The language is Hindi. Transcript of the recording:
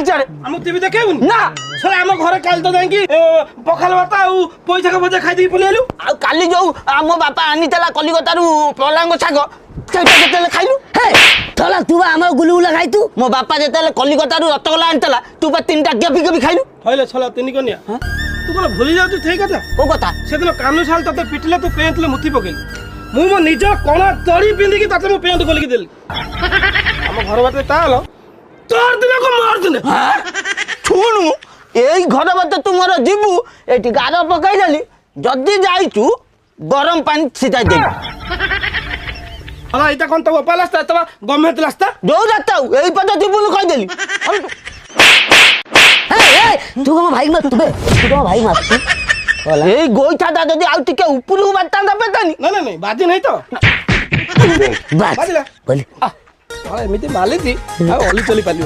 चल हम टीवी देखेबुन ना सला हम घर काल तो जाई कि पखाल भात आ पैसा का भजा खाई दी पलेलु आ काली जो मो बापा आनीतला कलिकता रु पलांग छाग सेटा केतले खाइलु हे थला तू हमर गुलगुला खाइ तू मो बापा जेतले कलिकता रु रतगला आनीतला तू बा तीनटा गेबी गेबी खाइलु हइले छला तिनी कनिया तू कोन भूली जाउ तू ठीक कथा को कथा से दिन कानू साल तते पिटले तू पेंटले मुथि पकेली मु मो निज कोना तड़ी पिंदी की तते मु पेंट खोल के देली हम घर बाटे तालो तोर दिन को मार दिन छुणु एई घर बाटे तू मोर जीबू एटी गार पकाई देली जदी जाइचू गरम पानी छिटा दे हला इता कोन तो पालास्ता तबा गवर्नमेंट लास्ता जो जाता एई पटे जीबू कहि देली हे तू हम भाई मत बे तू तो भाई मत एई गोइठाटा जदी आउ टिके ऊपरु बाटांदा पेतानी नहीं नहीं बाजी नहीं तो बस बाजिला बोल आ साला एमिति माली थी आ ओली चली पालियो